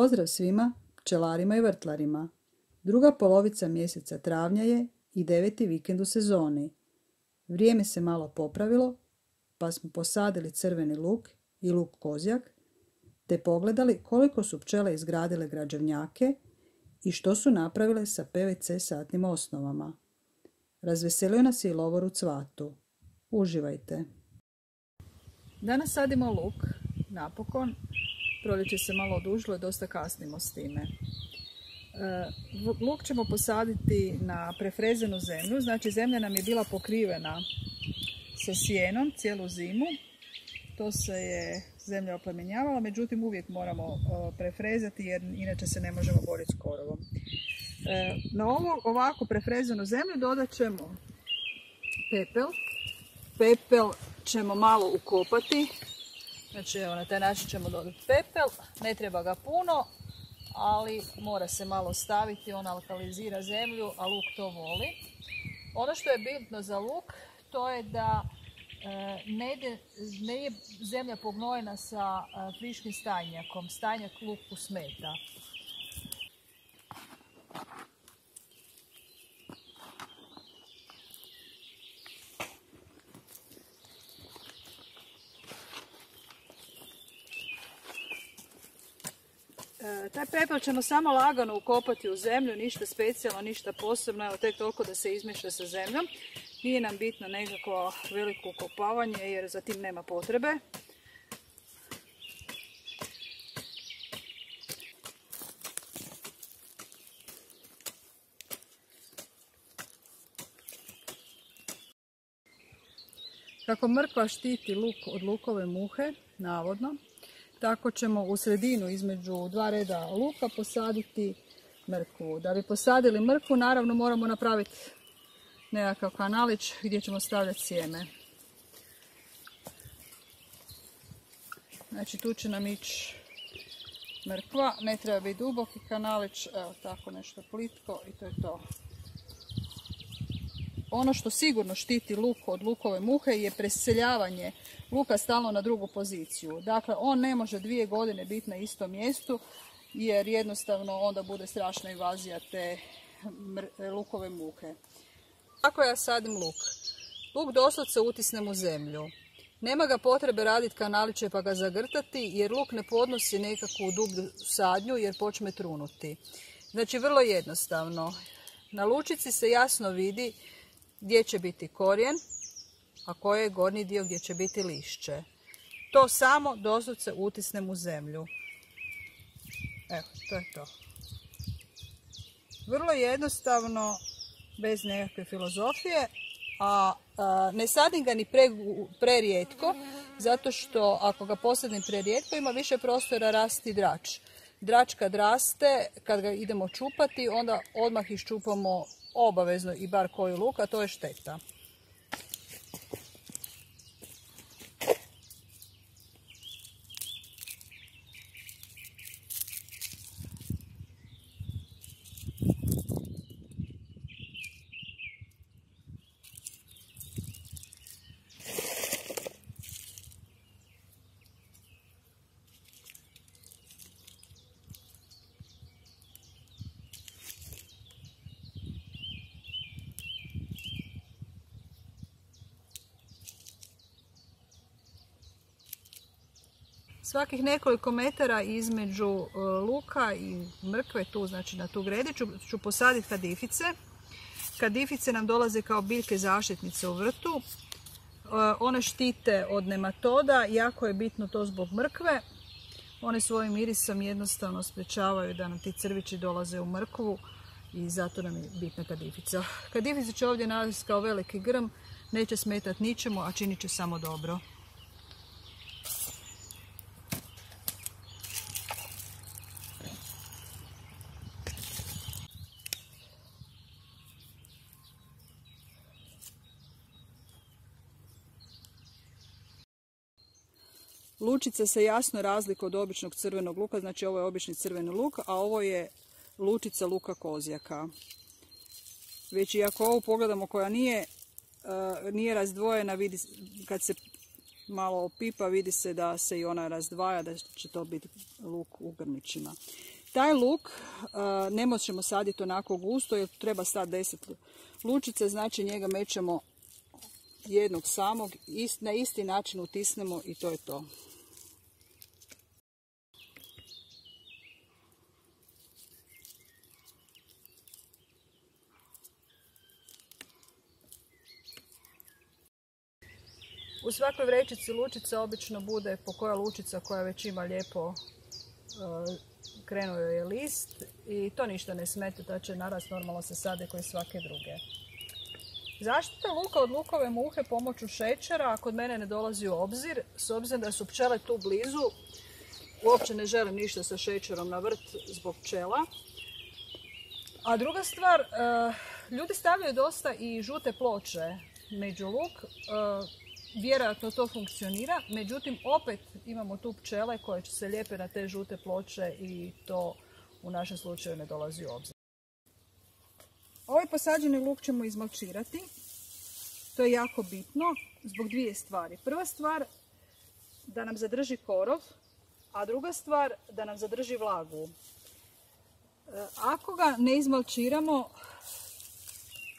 Pozdrav svima pčelarima i vrtlarima. Druga polovica mjeseca travnja je i 9. vikend u sezoni. Vrijeme se malo popravilo, pa smo posadili crveni luk i luk kozjak, te pogledali koliko su pčele izgradile građevnjake i što su napravile sa PVC satnim osnovama. Razveselio nas je i lovor u cvatu. Uživajte! Danas sadimo luk, napokon. Proljeće se malo odužilo i dosta kasnimo s time. Luk ćemo posaditi na prefrezenu zemlju, znači zemlja nam je bila pokrivena sa sjenom cijelu zimu. To se je zemlja oplemenjavala, međutim uvijek moramo prefrezati jer inače se ne možemo boriti s korovom. Na ovako prefrezenu zemlju dodat ćemo pepel. Pepel ćemo malo ukopati. Znači evo, na taj način ćemo dodati pepel, ne treba ga puno, ali mora se malo staviti, on alkalizira zemlju, a luk to voli. Ono što je bitno za luk, to je da ne je zemlja pognojena sa friškim stajnjakom, stajnjak luku smeta. Taj pepel ćemo samo lagano ukopati u zemlju, ništa specijalno, ništa posebno, evo tek toliko da se izmiješa sa zemljom. Nije nam bitno nekako veliko ukopavanje jer za tim nema potrebe. Kako mrkva štiti luk od lukove muhe, navodno, tako ćemo u sredinu između dva reda luka posaditi mrkvu. Da bi posadili mrkvu, naravno moramo napraviti nekakav kanalić gdje ćemo stavljati sjeme. Znači tu će nam ići mrkva, ne treba biti duboki kanalić, evo tako nešto plitko i to je to. Ono što sigurno štiti luk od lukove muhe je preseljavanje luka stalno na drugu poziciju. Dakle, on ne može 2 godine biti na istom mjestu jer jednostavno onda bude strašna invazija te lukove muhe. Kako ja sadim luk? Luk doslovce utisnem u zemlju. Nema ga potrebe raditi kanaliće pa ga zagrtati jer luk ne podnosi nekakvu dublju sadnju jer počne trunuti. Znači, vrlo jednostavno. Na lučici se jasno vidi gdje će biti korijen, a koji je gornji dio gdje će biti lišće. To samo doslovce utisnem u zemlju. Evo, to je to. Vrlo jednostavno, bez nekakve filozofije, a ne sadim ga ni prerijetko, zato što ako ga posadim prerijetko ima više prostora rasti drač. Drač kad raste, kad ga idemo čupati, onda odmah iščupamo obavezno i bar koju luk, a to je šteta. Svakih nekoliko metara između luka i mrkve, tu znači na tu gredi, ću posaditi kadifice. Kadifice nam dolaze kao biljke zaštitnice u vrtu. One štite od nematoda, jako je bitno to zbog mrkve. One svojim mirisom jednostavno sprečavaju da nam ti crvići dolaze u mrkvu i zato nam je bitna kadifica. Kadifice će ovdje navesti kao veliki grm, neće smetati ničemu, a činit će samo dobro. Lučica se jasno razlikuje od običnog crvenog luka, znači ovo je obični crveni luk, a ovo je lučica luka kozjaka. Već i ako ovu pogledamo koja nije razdvojena, vidi, kad se malo opipa vidi se da se i ona razdvaja, da će to biti luk u grmićima. Taj luk ne možemo saditi onako gusto jer treba sad 10 lučice, znači njega mećemo jednog samog, na isti način utisnemo i to je to. U svakoj vrećici lučica obično bude po koja lučica koja već ima lijepo krenuo je list i to ništa ne smeta, da će narast normalno se sade kao i svake druge. Zaštita luka od lukove muhe pomoću šećera kod mene ne dolazi u obzir, s obzirom da su pčele tu blizu. Uopće ne želim ništa sa šećerom na vrt zbog pčela. A druga stvar, ljudi stavljaju dosta i žute ploče među luk. Vjerojatno to funkcionira, međutim opet imamo tu pčele koje će se lijepe na te žute ploče i to u našem slučaju ne dolazi u obzir. Ovaj posađeni luk ćemo izmalčirati. To je jako bitno zbog dvije stvari. Prva stvar da nam zadrži korov, a druga stvar da nam zadrži vlagu. Ako ga ne izmalčiramo,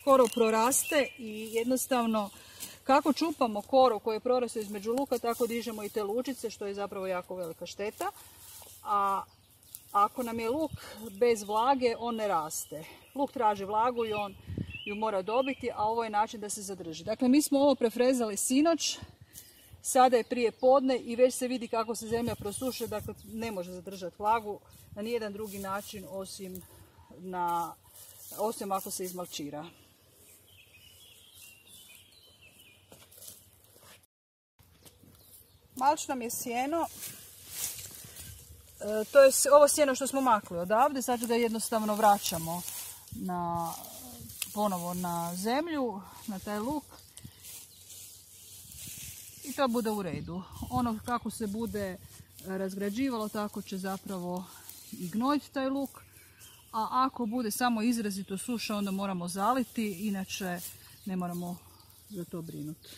korov proraste i jednostavno kako čupamo korov koji je prorastao između luka, tako dižemo i te lučice, što je zapravo jako velika šteta. A ako nam je luk bez vlage, on ne raste. Luk traži vlagu i on ju mora dobiti, a ovo je način da se zadrži. Dakle, mi smo ovo prefrezali sinoć, sada je prije podne i već se vidi kako se zemlja prosuše, dakle ne može zadržati vlagu na nijedan drugi način osim ako se izmalčira. Malč nam je sjeno, to je ovo sjeno što smo makli odavde, sad da jednostavno vraćamo ponovo na zemlju, na taj luk i to bude u redu. Ono kako se bude razgrađivalo, tako će zapravo i gnojiti taj luk, a ako bude samo izrazito suša, onda moramo zaliti, inače ne moramo za to brinuti.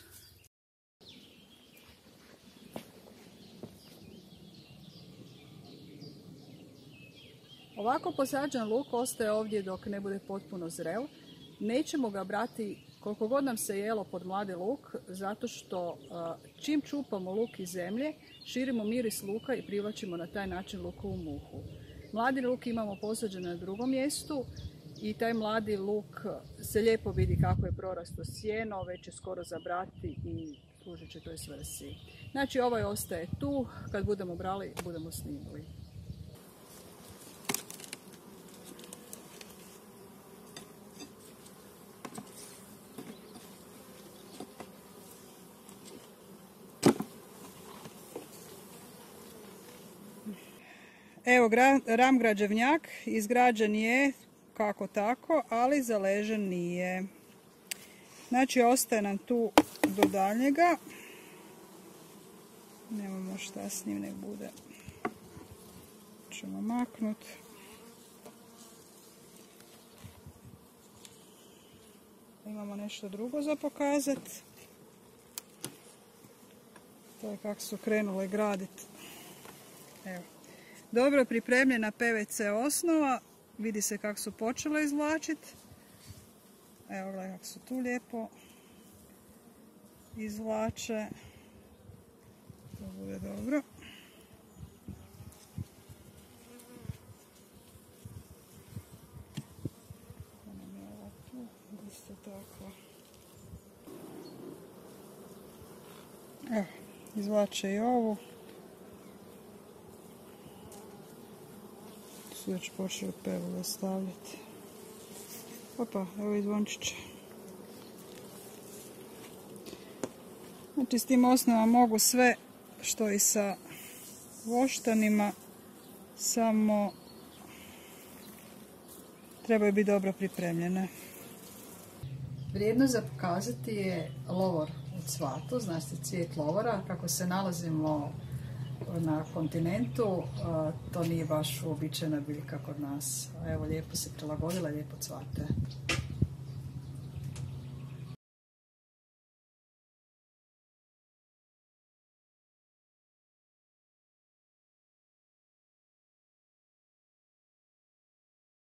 Ovako posađen luk ostaje ovdje dok ne bude potpuno zrel. Nećemo ga brati koliko god nam se jelo pod mladi luk, zato što čim čupamo luk iz zemlje, širimo miris luka i privlačimo na taj način lukovu muhu. Mladi luk imamo posađen na drugom mjestu i taj mladi luk se lijepo vidi kako je prorasto sjeno, već je skoro za brati i služit će toj svrsi. Znači ovaj ostaje tu, kad budemo brali, budemo snimali. Evo, ram građevnjak izgrađen je kako tako, ali zaležen nije. Znači ostaje nam tu do daljnjega. Nemamo šta s njim, nek bude. Ćemo maknuti. Imamo nešto drugo za pokazati. To je kako su krenule graditi. Evo. Dobro pripremljena PVC osnova, vidi se kako su počele izvlačiti. Evo gledaj kako su tu lijepo izvlače. To bude dobro. Evo tu, isto tako. Evo, izvlače i ovu. Su već počeli pevove stavljati. Opa, evo i zvončiće. Znači s tim osnovama mogu sve što i sa voštanima, samo trebaju biti dobro pripremljene. Vrijedno za pokazati je lovor u cvatu, znači cvijet lovora. Kako se nalazimo na kontinentu, to nije baš uobičajena biljka kod nas. Evo, lijepo se prilagodila, lijepo cvate.